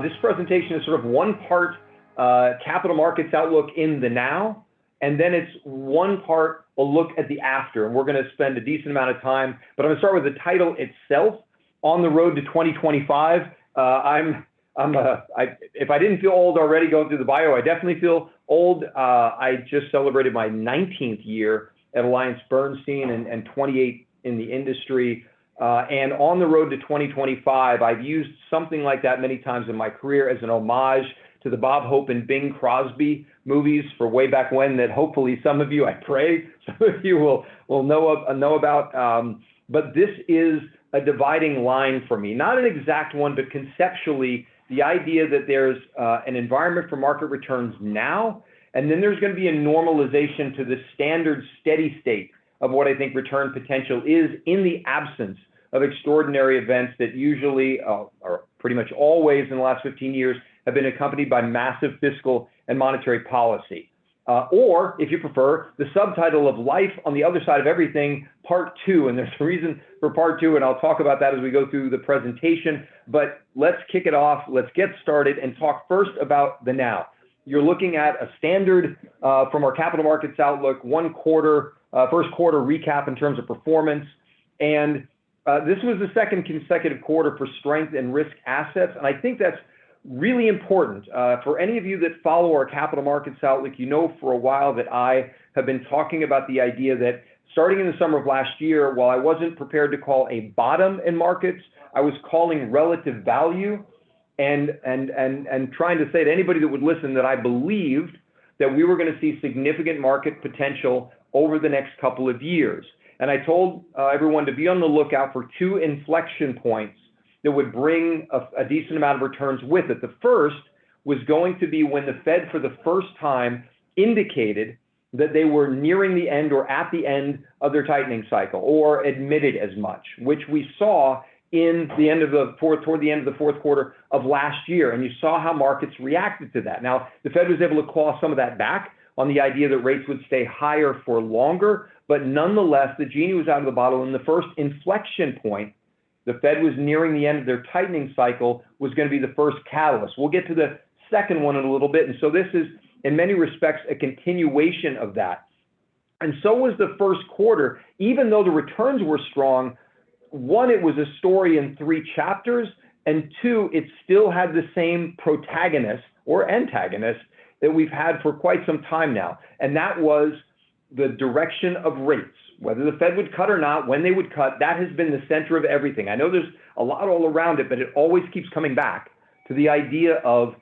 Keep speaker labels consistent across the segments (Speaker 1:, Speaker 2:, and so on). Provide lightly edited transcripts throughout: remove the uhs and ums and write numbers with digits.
Speaker 1: This presentation is sort of one part capital markets outlook in the now, and then it's one part a look at the after. And we're going to spend a decent amount of time, but I'm going to start with the title itself, On the Road to 2025. If I didn't feel old already going through the bio, I definitely feel old. I just celebrated my 19th year at AllianceBernstein and 28 in the industry. And On the Road to 2025, I've used something like that many times in my career as an homage to the Bob Hope and Bing Crosby movies for way back when that hopefully some of you, I pray, some of you will know about. But this is a dividing line for me, not an exact one, but conceptually, the idea that there's an environment for market returns now, and then there's going to be a normalization to the standard steady state of what I think return potential is in the absence of extraordinary events that usually, or pretty much always in the last 15 years, have been accompanied by massive fiscal and monetary policy. Or, if you prefer, the subtitle of Life on the Other Side of Everything, Part 2. And there's a reason for Part 2, and I'll talk about that as we go through the presentation. But let's kick it off. Let's get started and talk first about the now. You're looking at a standard from our capital markets outlook, first quarter recap in terms of performance. And this was the second consecutive quarter for strength in risk assets. And I think that's really important. For any of you that follow our capital markets outlook, you know for a while that I have been talking about the idea that starting in the summer of last year, while I wasn't prepared to call a bottom in markets, I was calling relative value and trying to say to anybody that would listen that I believed that we were going to see significant market potential over the next couple of years. And I told everyone to be on the lookout for two inflection points that would bring a decent amount of returns with it. The first was going to be when the Fed, for the first time, indicated that they were nearing the end or at the end of their tightening cycle, or admitted as much, which we saw toward the end of the fourth quarter of last year. And you saw how markets reacted to that. Now, the Fed was able to claw some of that back on the idea that rates would stay higher for longer, but nonetheless, the genie was out of the bottle, and the first inflection point, the Fed was nearing the end of their tightening cycle, was going to be the first catalyst. We'll get to the second one in a little bit. And so this is, in many respects, a continuation of that. And so was the first quarter. Even though the returns were strong, one, it was a story in 3 chapters, and 2, it still had the same protagonist or antagonist that we've had for quite some time now. And that was the direction of rates. Whether the Fed would cut or not, when they would cut, that has been the center of everything. I know there's a lot all around it, but it always keeps coming back to the idea of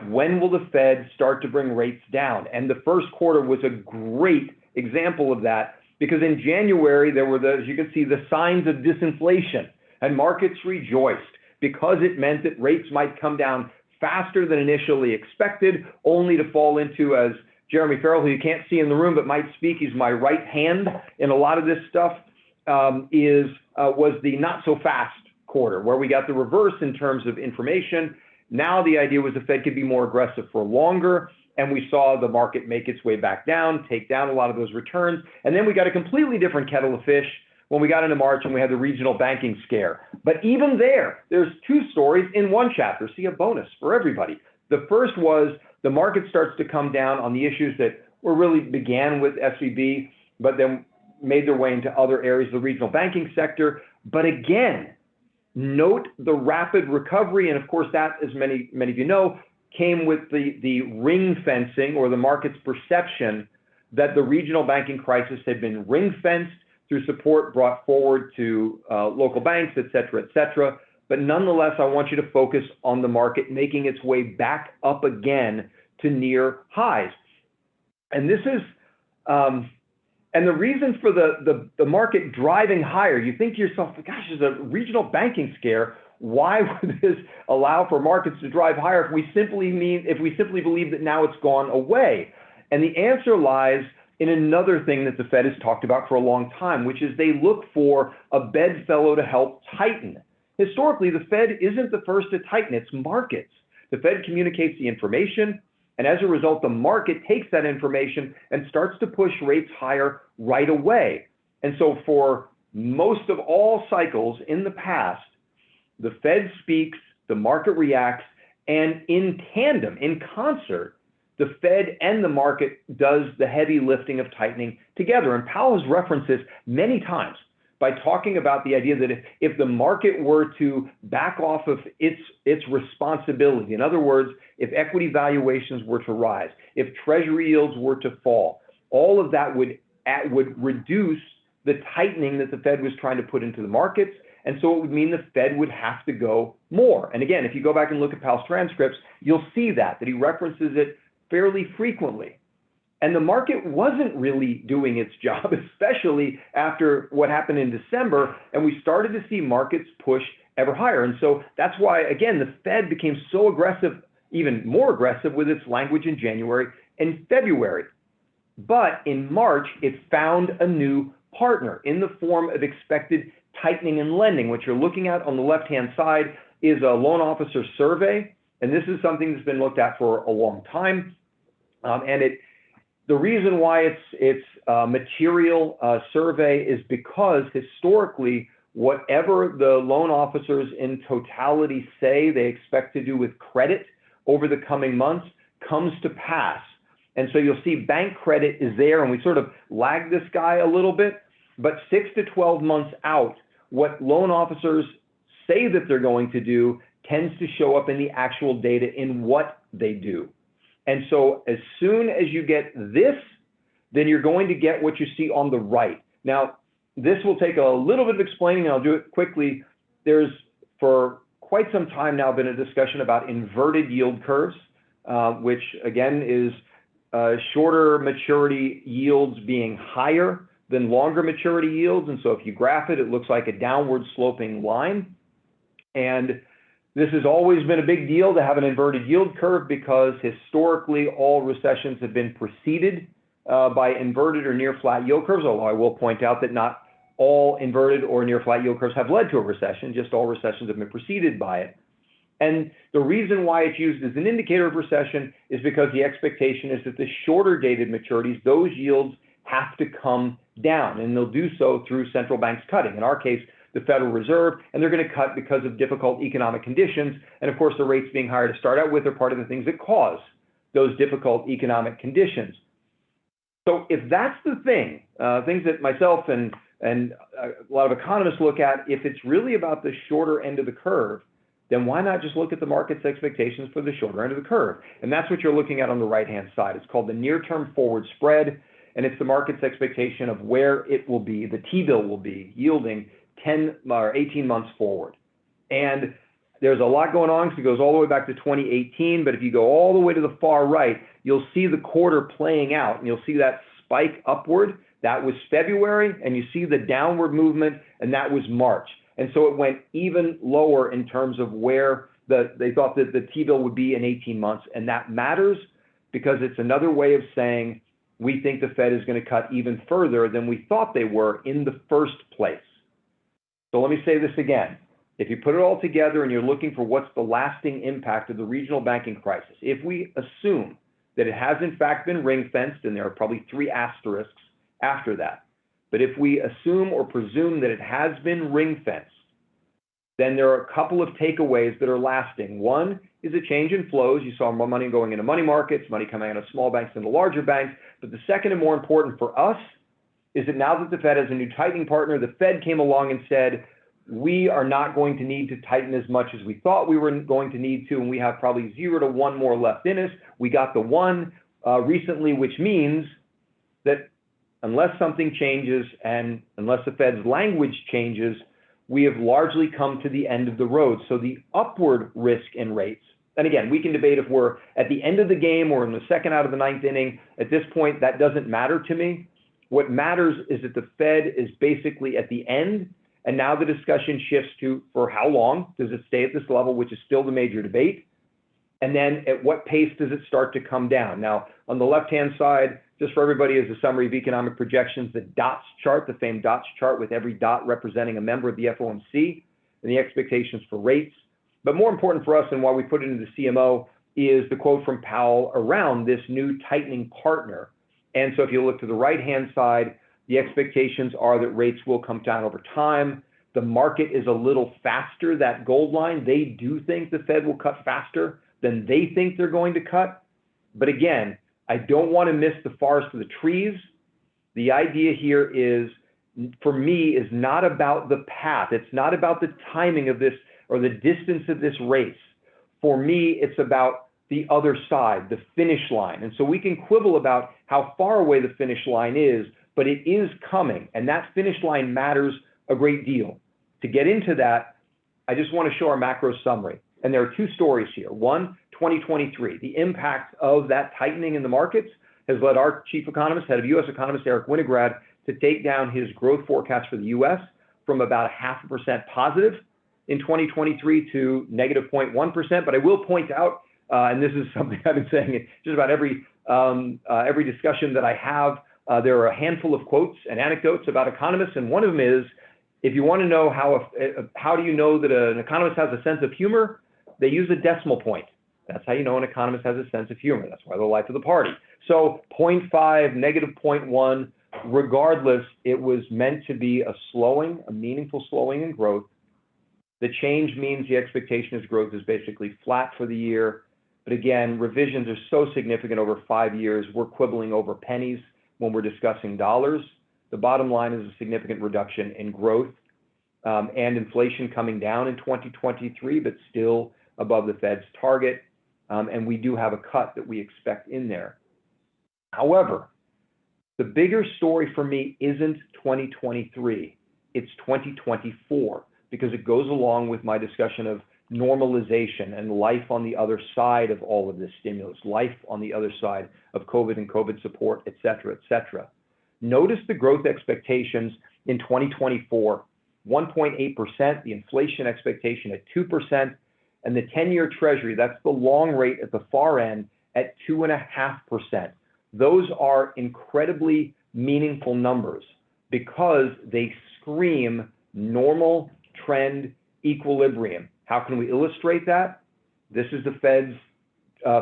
Speaker 1: when will the Fed start to bring rates down? And the first quarter was a great example of that, because in January, there were, as you can see, the signs of disinflation, and markets rejoiced because it meant that rates might come down faster than initially expected, only to fall into, as Jeremy Farrell, who you can't see in the room but might speak, he's my right hand in a lot of this stuff, was the not so fast quarter, where we got the reverse in terms of information. Now the idea was the Fed could be more aggressive for longer, and we saw the market make its way back down, take down a lot of those returns. And then we got a completely different kettle of fish when we got into March and we had the regional banking scare. But even there's 2 stories in one chapter. See, a bonus for everybody. The first was the market starts to come down on the issues that were really began with SVB, but then made their way into other areas of the regional banking sector. But again, note the rapid recovery. And of course, that, as many of you know, came with the ring fencing, or the market's perception that the regional banking crisis had been ring fenced through support brought forward to local banks, et cetera. But nonetheless, I want you to focus on the market making its way back up again to near highs. And this is, and the reason for the market driving higher, you think to yourself, gosh, there's a regional banking scare. Why would this allow for markets to drive higher if we simply believe that now it's gone away? And the answer lies in another thing that the Fed has talked about for a long time, which is they look for a bedfellow to help tighten. Historically, the Fed isn't the first to tighten, it's markets. The Fed communicates the information, and as a result, the market takes that information and starts to push rates higher right away. And so for most of all cycles in the past, the Fed speaks, the market reacts, And in tandem, in concert, the Fed and the market does the heavy lifting of tightening together. And Powell has referenced this many times by talking about the idea that if the market were to back off of its responsibility, in other words, if equity valuations were to rise, if treasury yields were to fall, all of that would reduce the tightening that the Fed was trying to put into the markets. And so it would mean the Fed would have to go more. And again, if you go back and look at Powell's transcripts, you'll see that he references it fairly frequently. And the market wasn't really doing its job, especially after what happened in December, and we started to see markets push ever higher. And so that's why, again, the Fed became so aggressive, even more aggressive with its language in January and February. But in March, it found a new partner in the form of expected tightening and lending. What you're looking at on the left-hand side is a loan officer survey, and this is something that's been looked at for a long time. The reason why it's a material survey is because historically, whatever the loan officers in totality say they expect to do with credit over the coming months comes to pass. And so you'll see bank credit is there, and we sort of lag this guy a little bit, but 6 to 12 months out, what loan officers say that they're going to do tends to show up in the actual data in what they do. And so as soon as you get this, then you're going to get what you see on the right. Now, this will take a little bit of explaining, and I'll do it quickly. There's, for quite some time now, been a discussion about inverted yield curves, which again is shorter maturity yields being higher than longer maturity yields. And so if you graph it, it looks like a downward sloping line. And this has always been a big deal to have an inverted yield curve because historically all recessions have been preceded by inverted or near flat yield curves, although I will point out that not all inverted or near flat yield curves have led to a recession, just all recessions have been preceded by it. And the reason why it's used as an indicator of recession is because the expectation is that the shorter dated maturities, those yields have to come down, and they'll do so through central banks cutting. In our case, the Federal Reserve, and they're going to cut because of difficult economic conditions. And of course, the rates being higher to start out with are part of the things that cause those difficult economic conditions. So if that's the thing, things that myself and a lot of economists look at, if it's really about the shorter end of the curve, then why not just look at the market's expectations for the shorter end of the curve? And that's what you're looking at on the right-hand side. It's called the near-term forward spread, and it's the market's expectation of where it will be, the T-bill will be, yielding 10 or 18 months forward. And there's a lot going on because it goes all the way back to 2018, but if you go all the way to the far right, you'll see the quarter playing out, and you'll see that spike upward. That was February, and you see the downward movement, and that was March. And so it went even lower in terms of where they thought that the T-bill would be in 18 months. And that matters because it's another way of saying we think the Fed is going to cut even further than we thought they were in the first place. So let me say this again. If you put it all together and you're looking for what's the lasting impact of the regional banking crisis, if we assume that it has in fact been ring-fenced, and there are probably 3 asterisks after that, but if we assume or presume that it has been ring-fenced, then there are a couple of takeaways that are lasting. One is a change in flows. You saw more money going into money markets, money coming out of small banks into larger banks. But the second and more important for us is that now that the Fed has a new tightening partner, the Fed came along and said, we are not going to need to tighten as much as we thought we were going to need to, and we have probably 0 to 1 more left in us. We got the 1 recently, which means that unless something changes and unless the Fed's language changes, we have largely come to the end of the road. So the upward risk in rates, and again, we can debate if we're at the end of the game or in the second out of the 9th inning. At this point, that doesn't matter to me. What matters is that the Fed is basically at the end, and now the discussion shifts to for how long does it stay at this level, which is still the major debate, and then at what pace does it start to come down? Now, on the left-hand side, just for everybody as a summary of economic projections, the dots chart, the famed dots chart with every dot representing a member of the FOMC and the expectations for rates. But more important for us and why we put it into the CMO is the quote from Powell around this new tightening partner. And so if you look to the right-hand side, the expectations are that rates will come down over time. The market is a little faster, that gold line. They do think the Fed will cut faster than they think they're going to cut. But again, I don't want to miss the forest for the trees. The idea here is, for me, is not about the path. It's not about the timing of this or the distance of this race. For me, it's about the other side, the finish line. And so we can quibble about how far away the finish line is, but it is coming, and that finish line matters a great deal. To get into that, I just want to show our macro summary. And there are two stories here. One, 2023, the impact of that tightening in the markets has led our chief economist, head of U.S. economist, Eric Winograd, to take down his growth forecast for the U.S. from about 0.5% positive in 2023 to negative 0.1%. But I will point out, and this is something I've been saying in just about every discussion that I have, there are a handful of quotes and anecdotes about economists, and one of them is, if you want to know how do you know that an economist has a sense of humor, they use a decimal point. That's how you know an economist has a sense of humor. That's why they're the life of the party. So 0.5, negative 0.1, regardless, it was meant to be a slowing, a meaningful slowing in growth. The change means the expectation is growth is basically flat for the year. But again, revisions are so significant over 5 years, we're quibbling over pennies when we're discussing dollars. The bottom line is a significant reduction in growth and inflation coming down in 2023, but still above the Fed's target. And we do have a cut that we expect in there. However, the bigger story for me isn't 2023, it's 2024, because it goes along with my discussion of normalization and life on the other side of all of this stimulus, life on the other side of COVID and COVID support, et cetera, et cetera. Notice the growth expectations in 2024, 1.8%, the inflation expectation at 2%, and the 10-year treasury, that's the long rate at the far end, at 2.5%. Those are incredibly meaningful numbers because they scream normal trend equilibrium. How can we illustrate that? This is the Fed's,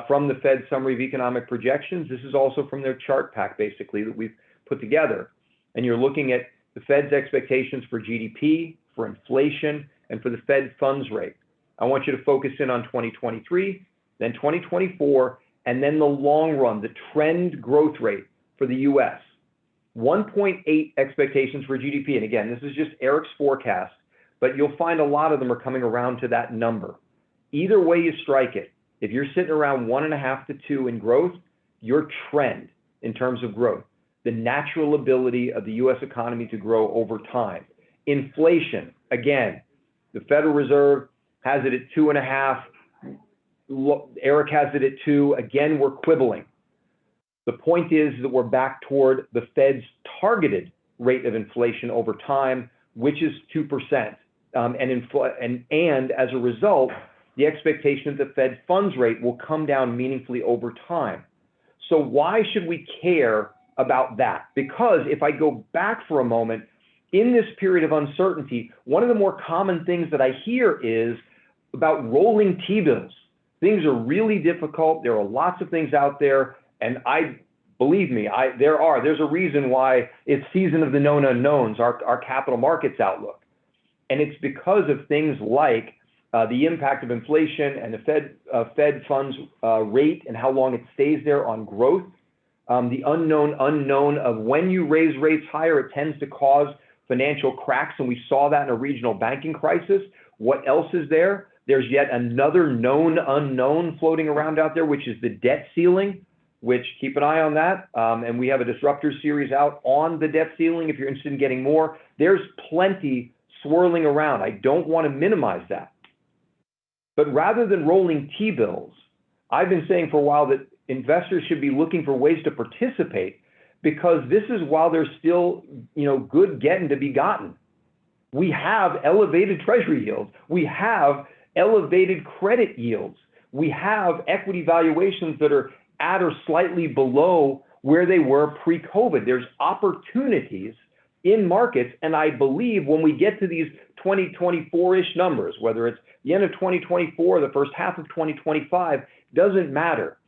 Speaker 1: from the Fed's Summary of Economic Projections. This is also from their chart pack, basically, that we've put together. And you're looking at the Fed's expectations for GDP, for inflation, and for the Fed funds rate. I want you to focus in on 2023, then 2024, and then the long run, the trend growth rate for the US. 1.8 expectations for GDP. And again, this is just Eric's forecast, but you'll find a lot of them are coming around to that number. Either way you strike it, if you're sitting around 1.5 to 2 in growth, your trend in terms of growth, the natural ability of the US economy to grow over time. Inflation, again, the Federal Reserve has it at 2.5. Eric has it at 2. Again, we're quibbling. The point is that we're back toward the Fed's targeted rate of inflation over time, which is 2%. And as a result, the expectation that the Fed funds rate will come down meaningfully over time. So why should we care about that? Because if I go back for a moment, in this period of uncertainty, one of the more common things that I hear is about rolling T-bills. Things are really difficult. There are lots of things out there. And believe me, there's a reason why it's season of the known unknowns, our capital markets outlook. And it's because of things like the impact of inflation and the Fed funds rate and how long it stays there on growth. The unknown of when you raise rates higher, it tends to cause financial cracks. And we saw that in a regional banking crisis. What else is there? There's yet another known unknown floating around out there, which is the debt ceiling, which keep an eye on that. And we have a disruptor series out on the debt ceiling if you're interested in getting more. There's plenty swirling around. I don't want to minimize that. But rather than rolling T-bills, I've been saying for a while that investors should be looking for ways to participate, because this is while there's still, good getting to be gotten. We have elevated treasury yields. We have elevated credit yields. We have equity valuations that are at or slightly below where they were pre-COVID. There's opportunities in markets, and I believe when we get to these 2024-ish numbers, whether it's the end of 2024, the first half of 2025, doesn't matter.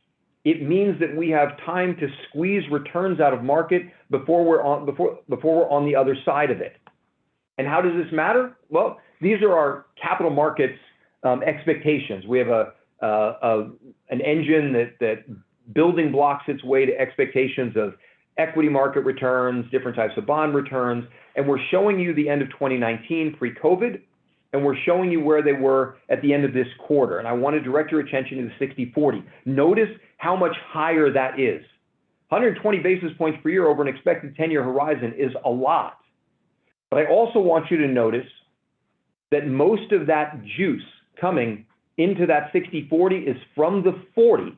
Speaker 1: It means that we have time to squeeze returns out of market before we're on the other side of it. And how does this matter? Well, these are our capital markets expectations. We have an engine that building blocks its way to expectations of equity market returns, different types of bond returns, and we're showing you the end of 2019 pre-COVID, and we're showing you where they were at the end of this quarter. And I want to direct your attention to the 60-40. Notice how much higher that is. 120 basis points per year over an expected 10-year horizon is a lot. But I also want you to notice that most of that juice coming into that 60-40 is from the 40.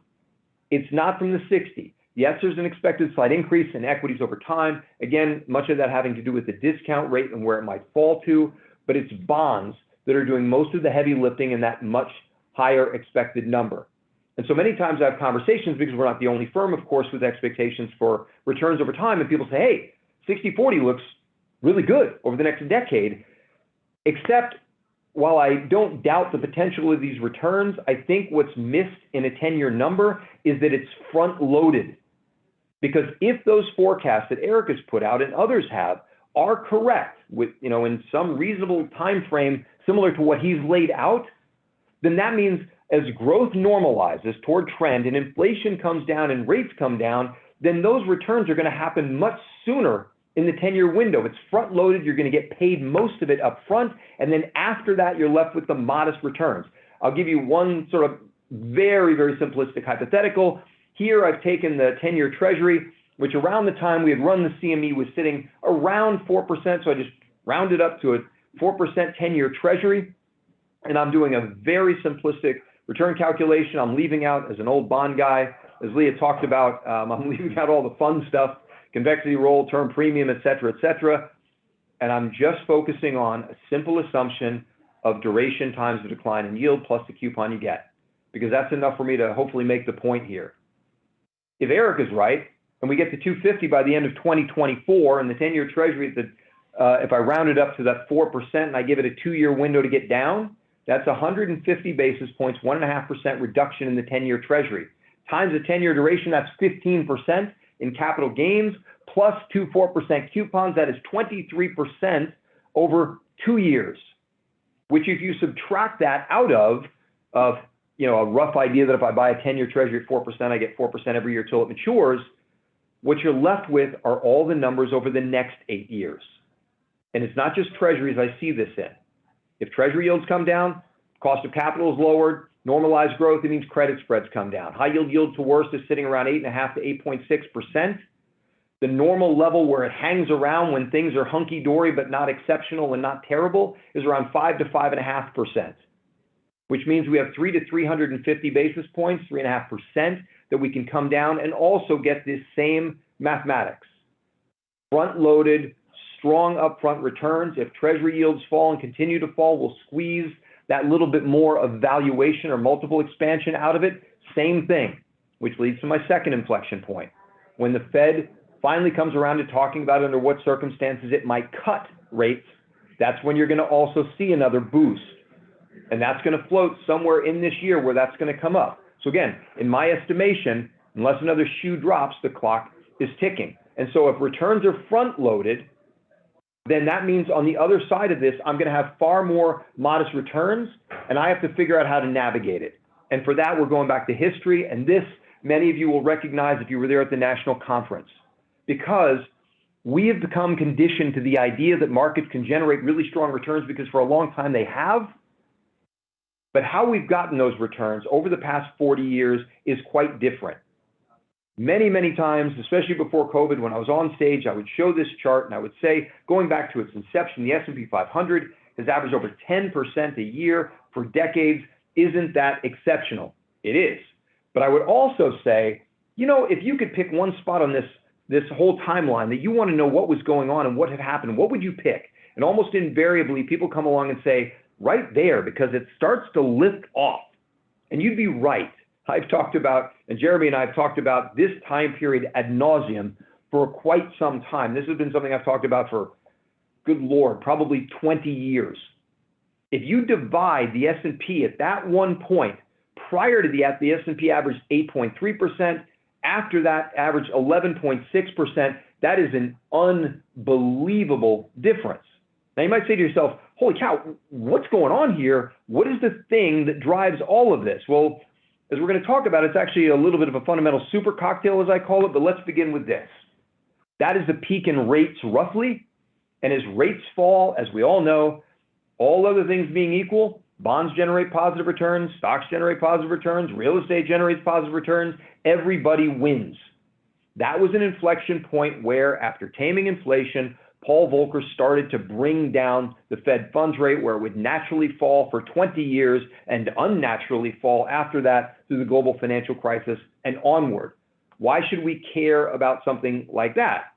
Speaker 1: It's not from the 60. Yes, there's an expected slight increase in equities over time. Again, much of that having to do with the discount rate and where it might fall to, but it's bonds that are doing most of the heavy lifting in that much higher expected number. And so many times I have conversations, because we're not the only firm, of course, with expectations for returns over time, and people say, hey, 60-40 looks really good over the next decade, except while I don't doubt the potential of these returns, I think what's missed in a 10-year number is that it's front-loaded. Because if those forecasts that Eric has put out and others have are correct, with, in some reasonable time frame similar to what he's laid out, then that means as growth normalizes toward trend and inflation comes down and rates come down, then those returns are going to happen much sooner in the 10-year window. It's front-loaded. You're going to get paid most of it up front, and then after that, you're left with the modest returns. I'll give you one sort of very, very simplistic hypothetical. Here, I've taken the 10-year Treasury, which around the time we had run the CME was sitting around 4%, so I just rounded up to a 4% 10-year Treasury, and I'm doing a very simplistic return calculation. I'm leaving out, as an old bond guy, as Leah talked about, I'm leaving out all the fun stuff, convexity roll, term premium, et cetera, and I'm just focusing on a simple assumption of duration times the decline in yield plus the coupon you get, because that's enough for me to hopefully make the point here. If Eric is right, and we get to 250 by the end of 2024, and the 10-year Treasury, if I round it up to that 4% and I give it a 2-year window to get down, that's 150 basis points, 1.5% reduction in the 10-year Treasury. Times the 10-year duration, that's 15% in capital gains, plus 2 4% coupons, that is 23% over 2 years, which if you subtract that out of a rough idea that if I buy a 10-year Treasury at 4%, I get 4% every year till it matures, what you're left with are all the numbers over the next 8 years. And it's not just Treasuries I see this in. If Treasury yields come down, cost of capital is lowered, normalized growth, it means credit spreads come down. High yield to worst is sitting around 8.5 to 8.6%. The normal level where it hangs around when things are hunky-dory but not exceptional and not terrible is around 5 to 5.5%, which means we have 3 to 350 basis points, 3.5%, that we can come down and also get this same mathematics. Front-loaded, strong upfront returns. If Treasury yields fall and continue to fall, we'll squeeze that little bit more of valuation or multiple expansion out of it. Same thing, which leads to my second inflection point. When the Fed finally comes around to talking about under what circumstances it might cut rates, that's when you're going to also see another boost. And that's going to float somewhere in this year where that's going to come up. So again, in my estimation, unless another shoe drops, the clock is ticking. And so if returns are front-loaded, then that means on the other side of this, I'm going to have far more modest returns, and I have to figure out how to navigate it. And for that, we're going back to history, and this, many of you will recognize if you were there at the national conference, because we have become conditioned to the idea that markets can generate really strong returns because for a long time they have. But how we've gotten those returns over the past 40 years is quite different. Many, many times, especially before COVID, when I was on stage, I would show this chart and I would say, going back to its inception, the S&P 500 has averaged over 10% a year for decades. Isn't that exceptional? It is. But I would also say, if you could pick one spot on this whole timeline that you want to know what was going on and what had happened, what would you pick? And almost invariably, people come along and say, right there, because it starts to lift off. And you'd be right. I've talked about, and Jeremy and I have talked about this time period ad nauseum for quite some time. This has been something I've talked about for, good Lord, probably 20 years. If you divide the S&P at that one point, prior to the S&P averaged 8.3%, after that averaged 11.6%, that is an unbelievable difference. Now you might say to yourself, holy cow, what's going on here? What is the thing that drives all of this? Well, as we're going to talk about, it's actually a little bit of a fundamental super cocktail, as I call it, but let's begin with this. That is the peak in rates roughly, and as rates fall, as we all know, all other things being equal, bonds generate positive returns, stocks generate positive returns, real estate generates positive returns, everybody wins. That was an inflection point where, after taming inflation, Paul Volcker started to bring down the Fed funds rate where it would naturally fall for 20 years and unnaturally fall after that through the global financial crisis and onward. Why should we care about something like that?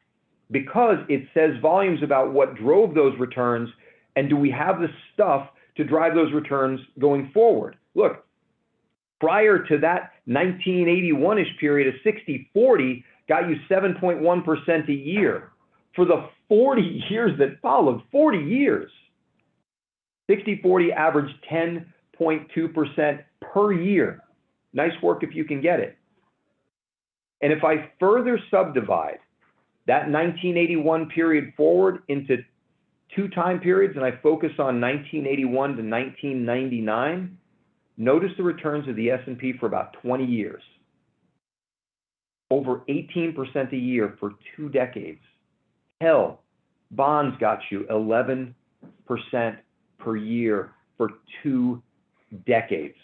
Speaker 1: Because it says volumes about what drove those returns, and do we have the stuff to drive those returns going forward? Look, prior to that 1981-ish period, a 60-40 got you 7.1% a year. For the 40 years that followed, 40 years, 60-40 averaged 10.2% per year. Nice work if you can get it. And if I further subdivide that 1981 period forward into two time periods, and I focus on 1981 to 1999, notice the returns of the S&P for about 20 years. Over 18% a year for 2 decades. Hell, bonds got you 11% per year for 2 decades.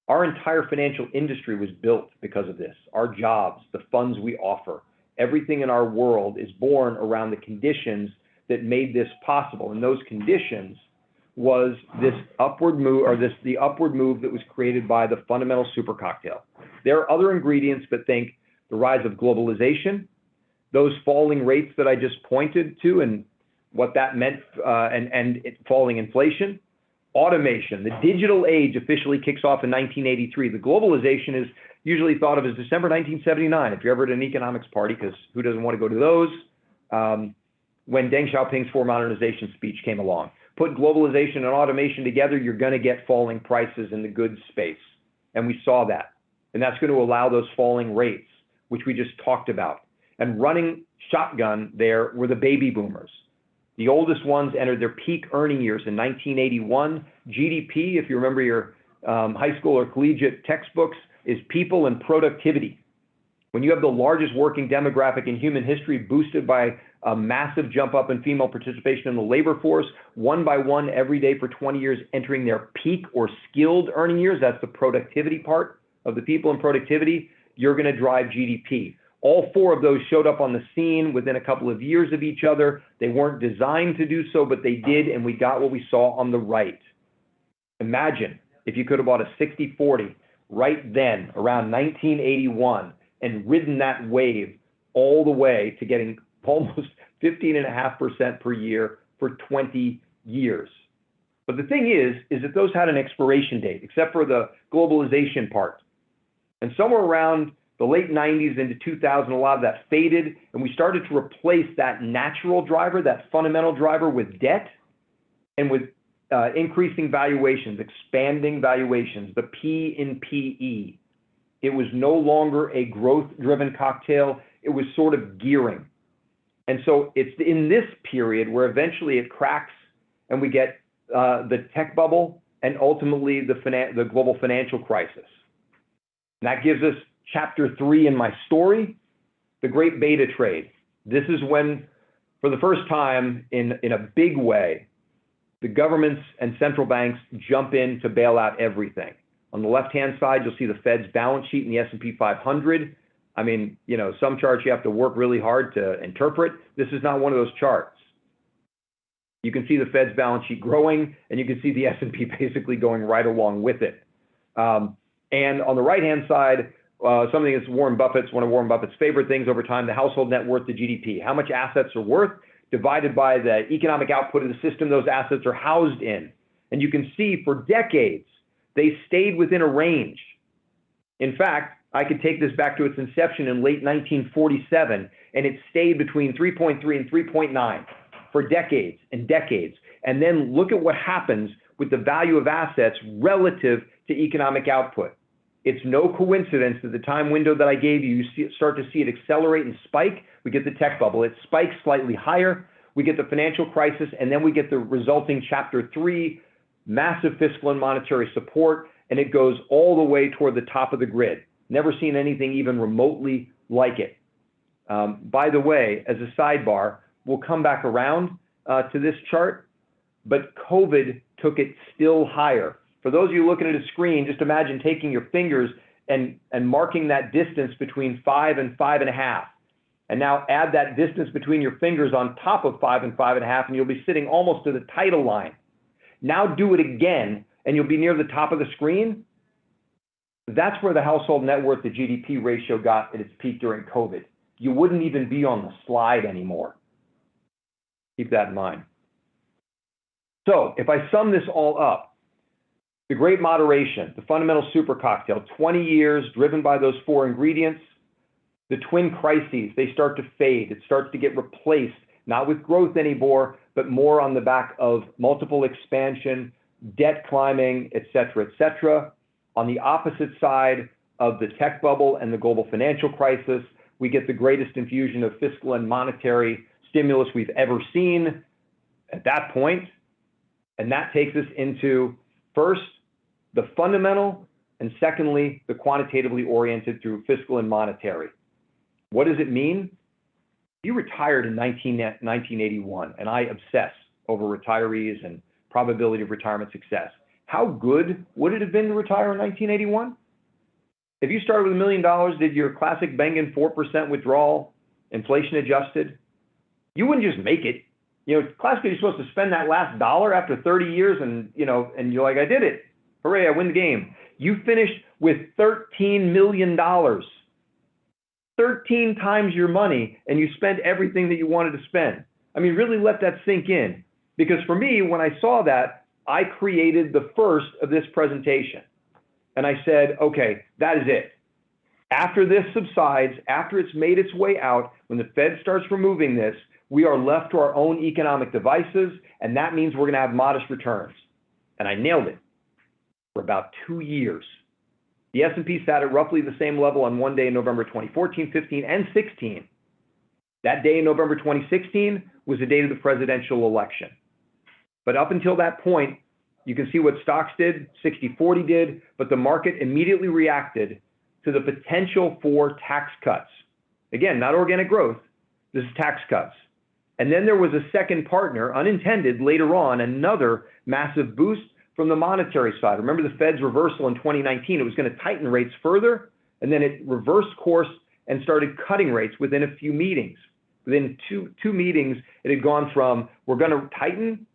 Speaker 1: Our entire financial industry was built because of this. Our jobs, the funds we offer, everything in our world is born around the conditions that made this possible. And those conditions was this upward move, or the upward move that was created by the fundamental super cocktail. There are other ingredients, but think the rise of globalization, those falling rates that I just pointed to and what that meant, and falling inflation, automation. The digital age officially kicks off in 1983. The globalization is usually thought of as December 1979, if you're ever at an economics party, because who doesn't want to go to those, when Deng Xiaoping's four modernization speech came along. Put globalization and automation together, you're going to get falling prices in the goods space. And we saw that. And that's going to allow those falling rates, which we just talked about. And running shotgun there were the baby boomers. The oldest ones entered their peak earning years in 1981. GDP, if you remember your high school or collegiate textbooks, is people and productivity. When you have the largest working demographic in human history boosted by a massive jump up in female participation in the labor force, one by one every day for 20 years entering their peak or skilled earning years, that's the productivity part of the people and productivity, you're going to drive GDP. All 4 of those showed up on the scene within a couple of years of each other. They weren't designed to do so, but they did, and we got what we saw on the right. Imagine if you could have bought a 60-40 right then, around 1981, and ridden that wave all the way to getting almost 15.5% per year for 20 years. But the thing is that those had an expiration date, except for the globalization part. And somewhere around the late 90s into 2000, a lot of that faded, and we started to replace that natural driver, that fundamental driver, with debt and with increasing valuations, expanding valuations, the P in PE. It was no longer a growth-driven cocktail. It was sort of gearing. And so it's in this period where eventually it cracks and we get the tech bubble and ultimately the global financial crisis. And that gives us chapter 3 in my story, the great beta trade. This is when, for the first time in a big way, the governments and central banks jump in to bail out everything. On the left-hand side, you'll see the Fed's balance sheet in the S&P 500. I mean, you know, some charts you have to work really hard to interpret. This is not one of those charts. You can see the Fed's balance sheet growing, and you can see the S&P basically going right along with it. And on the right-hand side, something that's one of Warren Buffett's favorite things over time, the household net worth to GDP. How much assets are worth divided by the economic output of the system those assets are housed in. And you can see for decades, they stayed within a range. In fact, I could take this back to its inception in late 1947, and it stayed between 3.3 and 3.9 for decades and decades. And then look at what happens with the value of assets relative to economic output. It's no coincidence that the time window that I gave you, start to see it accelerate and spike. We get the tech bubble. It spikes slightly higher. We get the financial crisis, and then we get the resulting chapter 3, massive fiscal and monetary support. and it goes all the way toward the top of the grid. Never seen anything even remotely like it. By the way, as a sidebar, we'll come back around to this chart, but COVID took it still higher. For those of you looking at a screen, just imagine taking your fingers and marking that distance between 5 and 5.5. And now add that distance between your fingers on top of 5 and 5.5, and you'll be sitting almost to the title line. Now do it again, and you'll be near the top of the screen. That's where the household net worth to GDP ratio got at its peak during COVID. You wouldn't even be on the slide anymore. Keep that in mind. So if I sum this all up, the great moderation, the fundamental super cocktail, 20 years driven by those 4 ingredients, the twin crises, they start to fade. It starts to get replaced, not with growth anymore, but more on the back of multiple expansion, debt climbing, et cetera, et cetera. On the opposite side of the tech bubble and the global financial crisis, we get the greatest infusion of fiscal and monetary stimulus we've ever seen at that point. And that takes us into, first, the fundamental, and secondly, the quantitatively oriented through fiscal and monetary. What does it mean? You retired in 1981, and I obsess over retirees and probability of retirement success. How good would it have been to retire in 1981? If you started with $1 million, did your classic Bengen 4% withdrawal, inflation adjusted, you wouldn't just make it. You know, classically, you're supposed to spend that last dollar after 30 years and, you know, and you're like, I did it. Hooray, I win the game. You finished with $13 million. 13 times your money, and you spent everything that you wanted to spend. I mean, really let that sink in. Because for me, when I saw that, I created the first of this presentation. And I said, okay, that is it. After this subsides, after it's made its way out, when the Fed starts removing this, we are left to our own economic devices, and that means we're going to have modest returns. And I nailed it for about 2 years. The S&P sat at roughly the same level on one day in November 2014, 15, and 16. That day in November 2016 was the date of the presidential election. But up until that point, you can see what stocks did, 60-40 did, but the market immediately reacted to the potential for tax cuts. Again, not organic growth, this is tax cuts. And then there was a second partner, unintended later on, another massive boost from the monetary side. Remember the Fed's reversal in 2019, it was going to tighten rates further, and then it reversed course and started cutting rates within a few meetings. Within two meetings, it had gone from we're going to tighten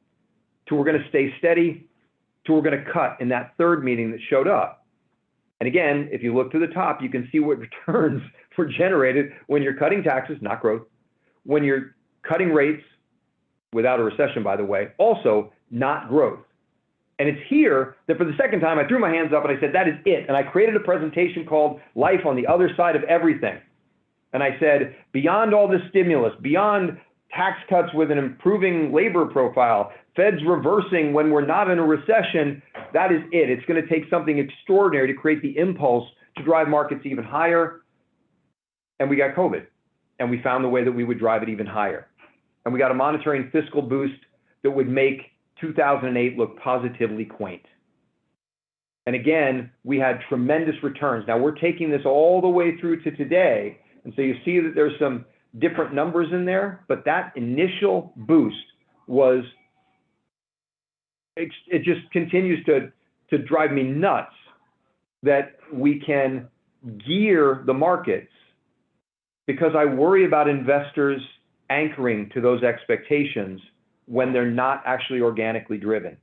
Speaker 1: to we're going to stay steady to we're going to cut in that third meeting that showed up. And again, if you look to the top, you can see what returns were generated when you're cutting taxes, not growth, when you're cutting rates without a recession, by the way, also not growth. And it's here that for the second time, I threw my hands up and I said, that is it. And I created a presentation called Life on the Other Side of Everything. And I said, beyond all this stimulus, beyond tax cuts with an improving labor profile, Fed's reversing when we're not in a recession, that is it. It's going to take something extraordinary to create the impulse to drive markets even higher. And we got COVID. And we found the way that we would drive it even higher. And we got a monetary and fiscal boost that would make 2008 look positively quaint. And again, we had tremendous returns. Now we're taking this all the way through to today. And so you see that there's some different numbers in there, but that initial boost was, it just continues to drive me nuts that we can gear the markets, because I worry about investors anchoring to those expectations when they're not actually organically driven.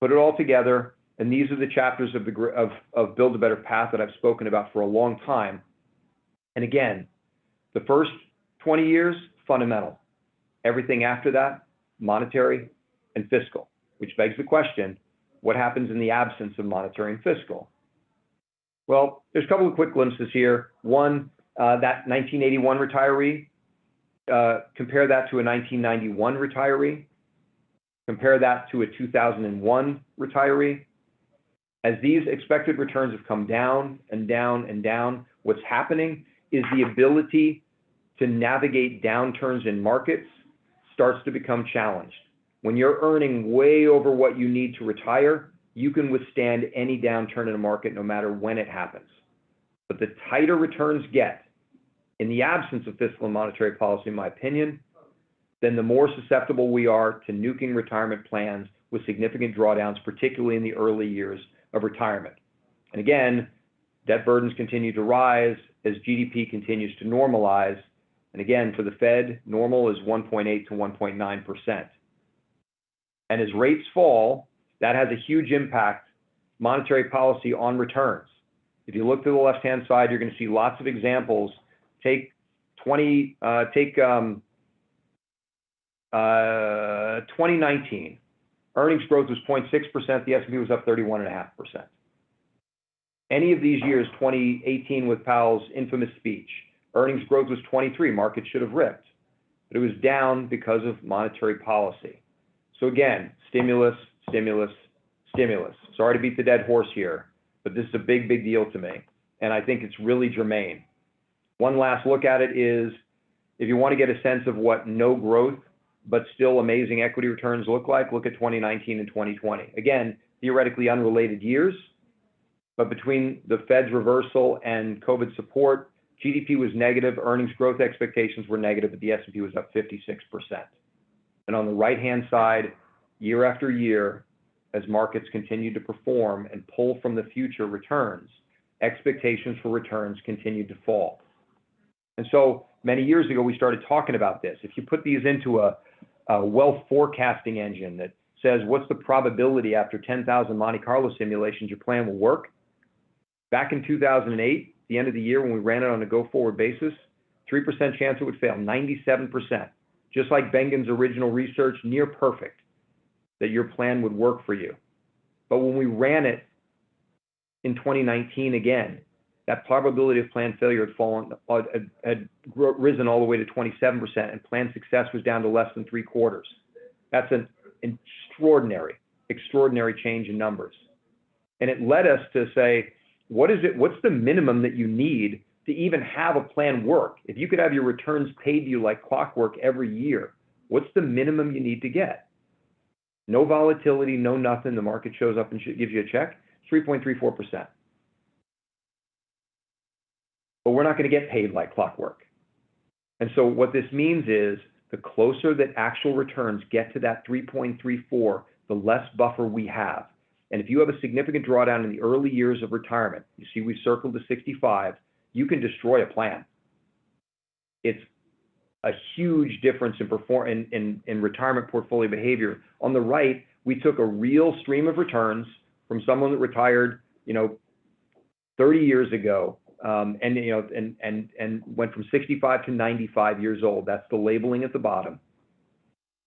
Speaker 1: Put it all together, and these are the chapters of Build a Better Path that I've spoken about for a long time. And again, the first 20 years, fundamental. Everything after that, monetary and fiscal, which begs the question, what happens in the absence of monetary and fiscal? Well, there's a couple of quick glimpses here. One, that 1981 retiree, compare that to a 1991 retiree, compare that to a 2001 retiree. As these expected returns have come down and down and down, what's happening is the ability to navigate downturns in markets starts to become challenged. When you're earning way over what you need to retire, you can withstand any downturn in a market no matter when it happens. But the tighter returns get, in the absence of fiscal and monetary policy, in my opinion, then the more susceptible we are to nuking retirement plans with significant drawdowns, particularly in the early years of retirement. And again, debt burdens continue to rise as GDP continues to normalize. And again, for the Fed, normal is 1.8 to 1.9%. And as rates fall, that has a huge impact, monetary policy, on returns. If you look to the left-hand side, you're going to see lots of examples. Take 2019. Earnings growth was 0.6%. The S&P was up 31.5%. Any of these years, 2018 with Powell's infamous speech, earnings growth was 23. Markets should have ripped. But it was down because of monetary policy. So again, stimulus, stimulus, stimulus. Sorry to beat the dead horse here, but this is a big, big deal to me. And I think it's really germane. One last look at it is, if you want to get a sense of what no growth, but still amazing equity returns look like, look at 2019 and 2020. Again, theoretically unrelated years, but between the Fed's reversal and COVID support, GDP was negative, earnings growth expectations were negative, but the S&P was up 56%. And on the right-hand side, year after year, as markets continue to perform and pull from the future returns, expectations for returns continue to fall. And so many years ago, we started talking about this. If you put these into a wealth forecasting engine that says, what's the probability after 10,000 Monte Carlo simulations your plan will work? Back in 2008, the end of the year when we ran it on a go-forward basis, 3% chance it would fail, 97%. Just like Bengen's original research, near perfect, that your plan would work for you. But when we ran it in 2019 again, that probability of plan failure had risen all the way to 27%, and plan success was down to less than 3/4. That's an extraordinary change in numbers. And it led us to say, what's the minimum that you need to even have a plan work? If you could have your returns paid to you like clockwork every year, what's the minimum you need to get? No volatility, no nothing. The market shows up and gives you a check, 3.34%. But we're not going to get paid like clockwork. And so what this means is the closer that actual returns get to that 3.34, the less buffer we have. And if you have a significant drawdown in the early years of retirement, you see we've circled to 65, you can destroy a plan. It's a huge difference in retirement portfolio behavior. On the right, we took a real stream of returns from someone that retired, 30 years ago, and went from 65 to 95 years old. That's the labeling at the bottom.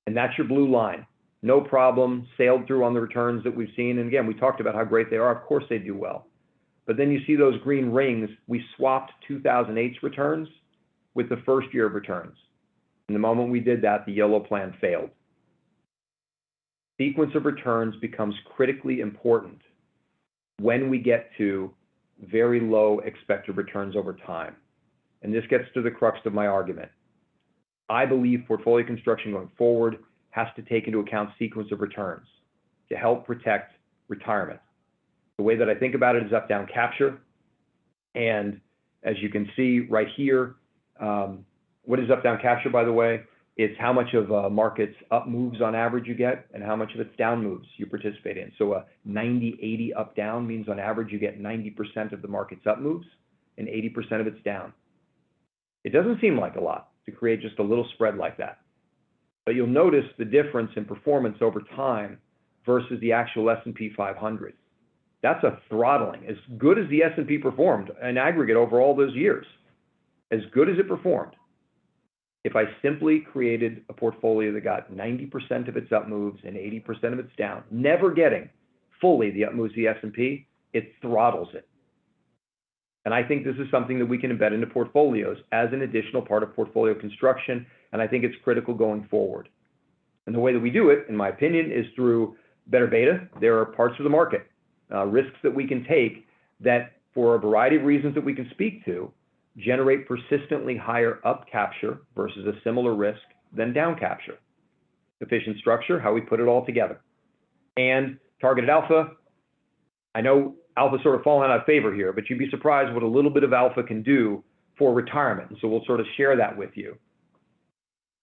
Speaker 1: And that's your blue line. No problem, sailed through on the returns that we've seen. And again, we talked about how great they are. Of course they do well. But then you see those green rings. We swapped 2008's returns with the first year of returns. And the moment we did that, the yellow plan failed. Sequence of returns becomes critically important when we get to very low expected returns over time. And this gets to the crux of my argument. I believe portfolio construction going forward has to take into account sequence of returns to help protect retirement. The way that I think about it is up-down capture. And as you can see right here, what is up-down capture, by the way? It's how much of a market's up moves on average you get and how much of its down moves you participate in. So a 90-80 up-down means on average you get 90% of the market's up moves and 80% of its down. It doesn't seem like a lot to create just a little spread like that. But you'll notice the difference in performance over time versus the actual S&P 500. That's a throttling. As good as the S&P performed in aggregate over all those years, as good as it performed, if I simply created a portfolio that got 90% of its up moves and 80% of its down, never getting fully the up moves of the S&P, it throttles it. And I think this is something that we can embed into portfolios as an additional part of portfolio construction, and I think it's critical going forward. And the way that we do it, in my opinion, is through better beta. There are parts of the market, risks that we can take that, for a variety of reasons that we can speak to, generate persistently higher up capture versus a similar risk than down capture. Efficient structure, how we put it all together. And targeted alpha, I know alpha's sort of fallen out of favor here, but you'd be surprised what a little bit of alpha can do for retirement. And so we'll sort of share that with you.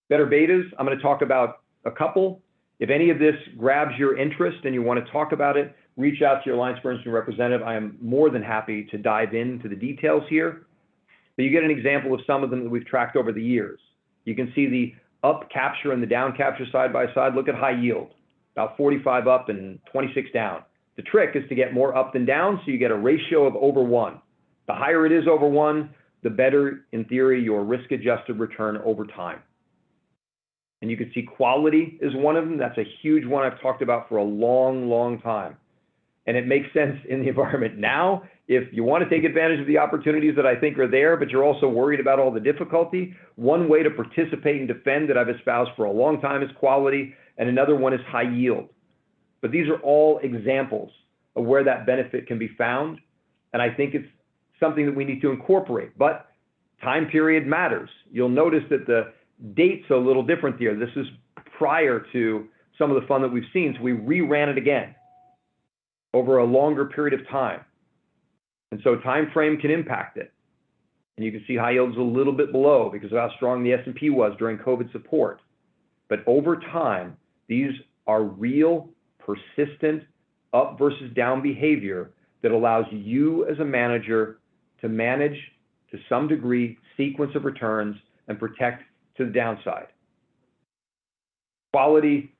Speaker 1: Better betas, I'm going to talk about a couple. If any of this grabs your interest and you want to talk about it, reach out to your AllianceBernstein representative. I am more than happy to dive into the details here. But you get an example of some of them that we've tracked over the years. You can see the up capture and the down capture side by side. Look at high yield, about 45 up and 26 down. The trick is to get more up than down, so you get a ratio of over 1. The higher it is over 1, the better, in theory, your risk-adjusted return over time. And you can see quality is one of them. That's a huge one I've talked about for a long, long time. And it makes sense in the environment now. If you want to take advantage of the opportunities that I think are there, but you're also worried about all the difficulty, one way to participate and defend that I've espoused for a long time is quality, and another one is high yield. But these are all examples of where that benefit can be found. And I think it's something that we need to incorporate. But time period matters. You'll notice that the date's a little different here. This is prior to some of the fun that we've seen. So we reran it again over a longer period of time. And so time frame can impact it. And you can see high yields a little bit below because of how strong the S&P was during COVID support. But over time, these are real, persistent, up versus down behavior that allows you as a manager to manage, to some degree, sequence of returns and protect to the downside. Quality,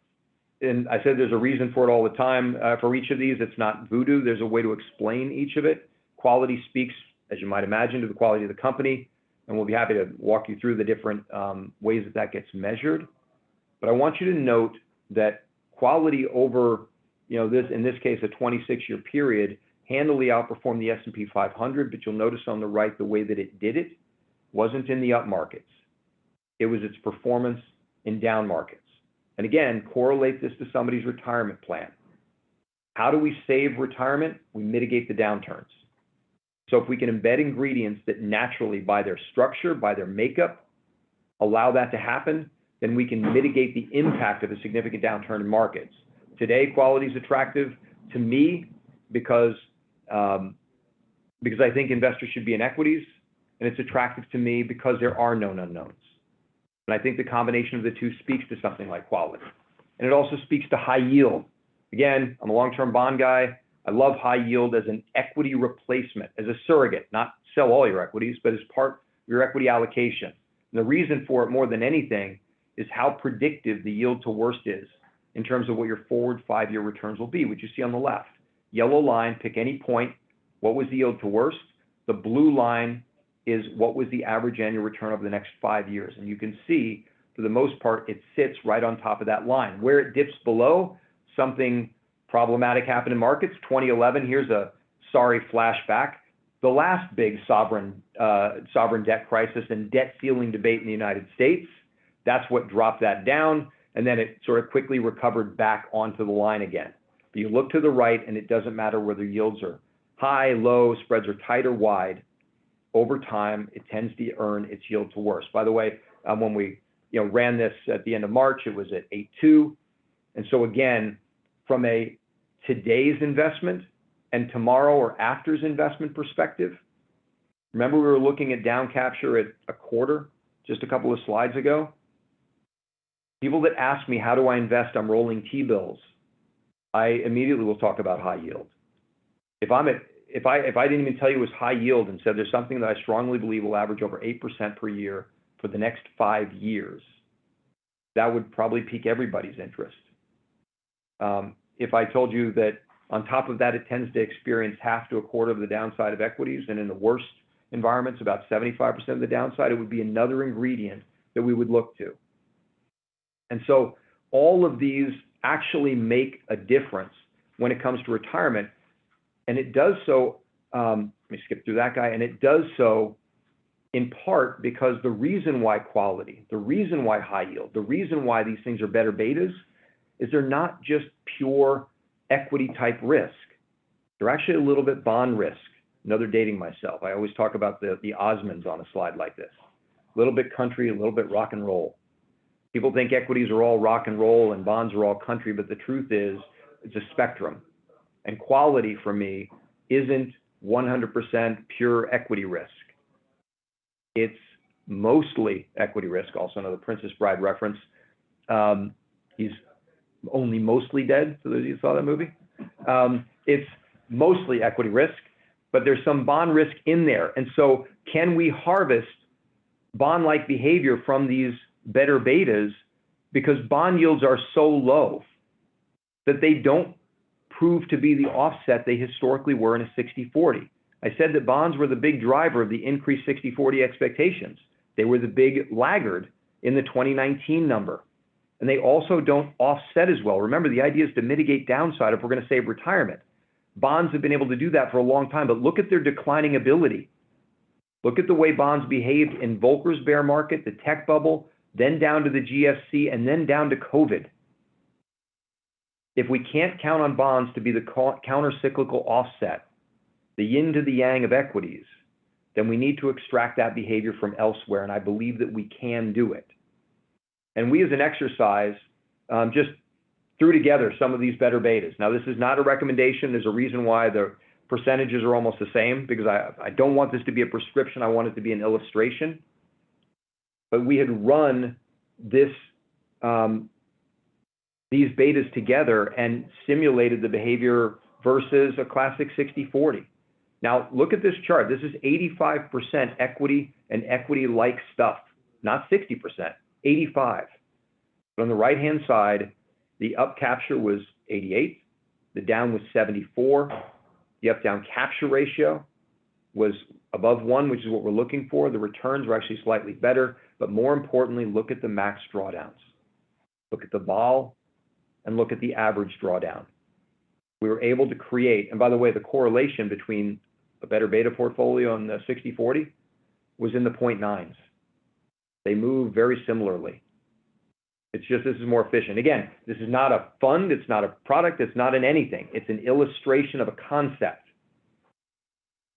Speaker 1: and I said there's a reason for it all the time. For each of these, it's not voodoo. There's a way to explain each of it. Quality speaks, as you might imagine, to the quality of the company, and we'll be happy to walk you through the different ways that that gets measured. But I want you to note that quality over, this, in this case, a 26-year period, handily outperformed the S&P 500, but you'll notice on the right the way that it did it wasn't in the up markets. It was its performance in down markets. And again, correlate this to somebody's retirement plan. How do we save retirement? We mitigate the downturns. So if we can embed ingredients that naturally, by their structure, by their makeup, allow that to happen, then we can mitigate the impact of a significant downturn in markets. Today, quality is attractive to me because I think investors should be in equities, and it's attractive to me because there are known unknowns. And I think the combination of the two speaks to something like quality. And it also speaks to high yield. Again, I'm a long-term bond guy. I love high yield as an equity replacement, as a surrogate, not sell all your equities, but as part of your equity allocation. And the reason for it more than anything is how predictive the yield to worst is in terms of what your forward 5-year returns will be, which you see on the left. Yellow line, pick any point. What was the yield to worst? The blue line is what was the average annual return over the next 5 years. And you can see, for the most part, it sits right on top of that line. Where it dips below, something problematic happened in markets. 2011, here's a sorry flashback. The last big sovereign debt crisis and debt ceiling debate in the United States, that's what dropped that down. And then it sort of quickly recovered back onto the line again. But you look to the right, and it doesn't matter whether yields are high, low, spreads are tight or wide. Over time, it tends to earn its yield to worst. By the way, when we ran this at the end of March, it was at 8.2. And so again, from a today's investment and tomorrow or after's investment perspective, remember we were looking at down capture at a quarter just a couple of slides ago? People that ask me, how do I invest? I'm rolling T-bills. I immediately will talk about high yield. If I didn't even tell you it was high yield and said there's something that I strongly believe will average over 8% per year for the next 5 years, that would probably pique everybody's interest. If I told you that on top of that, it tends to experience half to a quarter of the downside of equities, and in the worst environments, about 75% of the downside, it would be another ingredient that we would look to. And so all of these actually make a difference when it comes to retirement. And it does so, let me skip through that guy, and it does so in part because the reason why quality, the reason why high yield, the reason why these things are better betas is they're not just pure equity type risk. They're actually a little bit bond risk. Another dating myself. I always talk about the Osmonds on a slide like this. A little bit country, a little bit rock and roll. People think equities are all rock and roll and bonds are all country, but the truth is it's a spectrum. And quality for me isn't 100% pure equity risk. It's mostly equity risk, also another Princess Bride reference. He's only mostly dead, for those of you who saw that movie. It's mostly equity risk, but there's some bond risk in there. And so can we harvest bond-like behavior from these better betas, because bond yields are so low that they don't prove to be the offset they historically were in a 60-40. I said that bonds were the big driver of the increased 60-40 expectations. They were the big laggard in the 2019 number. And they also don't offset as well. Remember, the idea is to mitigate downside if we're going to save retirement. Bonds have been able to do that for a long time, but look at their declining ability. Look at the way bonds behaved in Volcker's bear market, the tech bubble, then down to the GFC, and then down to COVID. If we can't count on bonds to be the counter-cyclical offset, the yin to the yang of equities, then we need to extract that behavior from elsewhere, and I believe that we can do it. And we as an exercise just threw together some of these better betas. Now, this is not a recommendation. There's a reason why the percentages are almost the same, because I don't want this to be a prescription. I want it to be an illustration. But we had run this, these betas together and simulated the behavior versus a classic 60-40. Now, look at this chart. This is 85% equity and equity-like stuff, not 60%, 85. But on the right-hand side, the up capture was 88, the down was 74, the up-down capture ratio was above 1, which is what we're looking for. The returns were actually slightly better, but more importantly, look at the max drawdowns. Look at the vol and look at the average drawdown. We were able to create, and by the way, the correlation between a better beta portfolio and the 60-40 was in the 0.9s. They move very similarly. It's just, this is more efficient. Again, this is not a fund, it's not a product, it's not an anything. It's an illustration of a concept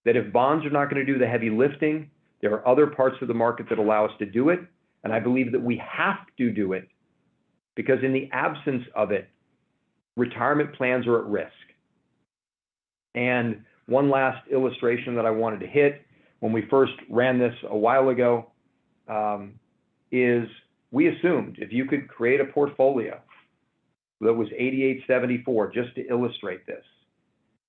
Speaker 1: that if bonds are not going to do the heavy lifting, there are other parts of the market that allow us to do it. And I believe that we have to do it because in the absence of it, retirement plans are at risk. And one last illustration that I wanted to hit when we first ran this a while ago is we assumed if you could create a portfolio that was 88-74, just to illustrate this.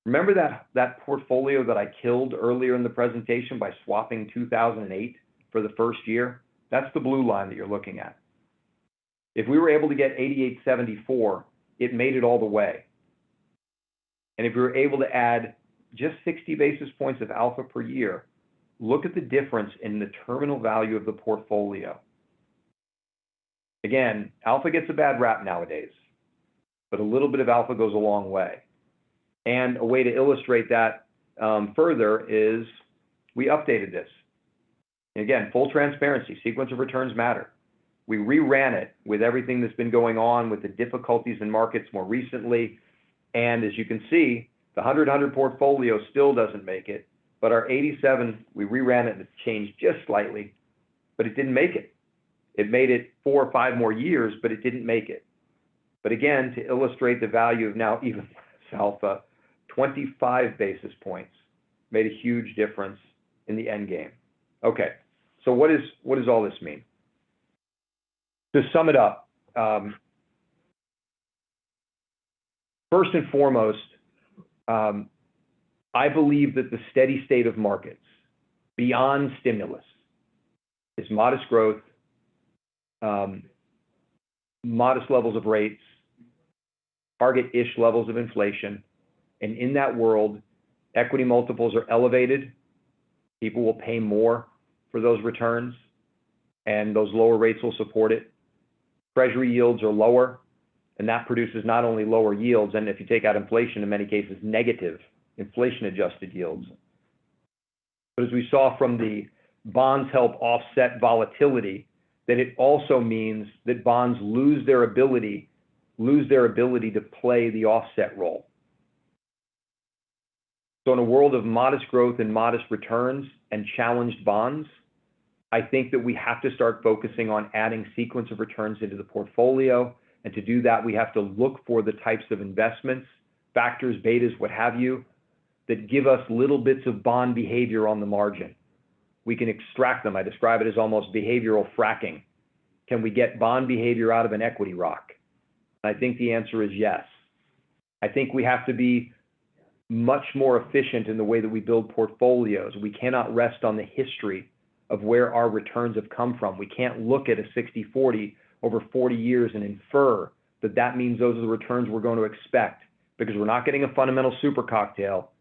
Speaker 1: Remember that portfolio that I killed earlier in the presentation by swapping 2008 for the first year? That's the blue line that you're looking at. If we were able to get 88-74, it made it all the way. And if we were able to add just 60 basis points of alpha per year, look at the difference in the terminal value of the portfolio. Again, alpha gets a bad rap nowadays, but a little bit of alpha goes a long way. And a way to illustrate that further is we updated this. And again, full transparency, sequence of returns matter. We reran it with everything that's been going on with the difficulties in markets more recently. And as you can see, the 100-100 portfolio still doesn't make it, but our 87, we reran it and it changed just slightly, but it didn't make it. It made it 4 or 5 more years, but it didn't make it. But again, to illustrate the value of now even alpha, 25 basis points made a huge difference in the end game. Okay, so what does all this mean? To sum it up, first and foremost, I believe that the steady state of markets beyond stimulus is modest growth, modest levels of rates, target-ish levels of inflation. And in that world, equity multiples are elevated. People will pay more for those returns, and those lower rates will support it. Treasury yields are lower, and that produces not only lower yields, and if you take out inflation, in many cases, negative inflation-adjusted yields. But as we saw from the bonds help offset volatility, that it also means that bonds lose their ability to play the offset role. So in a world of modest growth and modest returns and challenged bonds, I think that we have to start focusing on adding sequence of returns into the portfolio. And to do that, we have to look for the types of investments factors, betas, what have you, that give us little bits of bond behavior on the margin. We can extract them. I describe it as almost behavioral fracking. Can we get bond behavior out of an equity rock? I think the answer is yes. I think we have to be much more efficient in the way that we build portfolios. We cannot rest on the history of where our returns have come from. We can't look at a 60-40 over 40 years and infer that that means those are the returns we're going to expect, because we're not getting a fundamental super cocktail.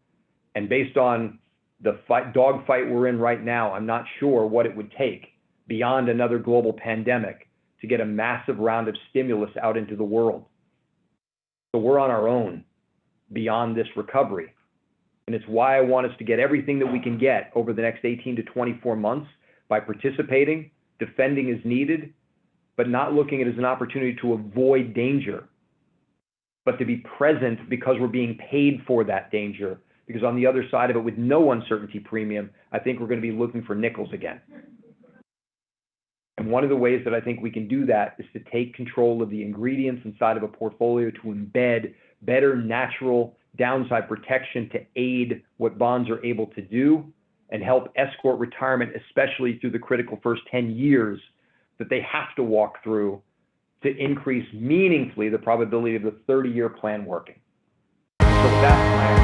Speaker 1: And based on the dog fight we're in right now, I'm not sure what it would take beyond another global pandemic to get a massive round of stimulus out into the world. So we're on our own beyond this recovery. And it's why I want us to get everything that we can get over the next 18 to 24 months by participating, defending as needed, but not looking at it as an opportunity to avoid danger, but to be present because we're being paid for that danger. Because on the other side of it, with no uncertainty premium, I think we're going to be looking for nickels again. And one of the ways that I think we can do that is to take control of the ingredients inside of a portfolio to embed better natural downside protection to aid what bonds are able to do and help escort retirement, especially through the critical first 10 years that they have to walk through to increase meaningfully the probability of the 30-year plan working. So that's my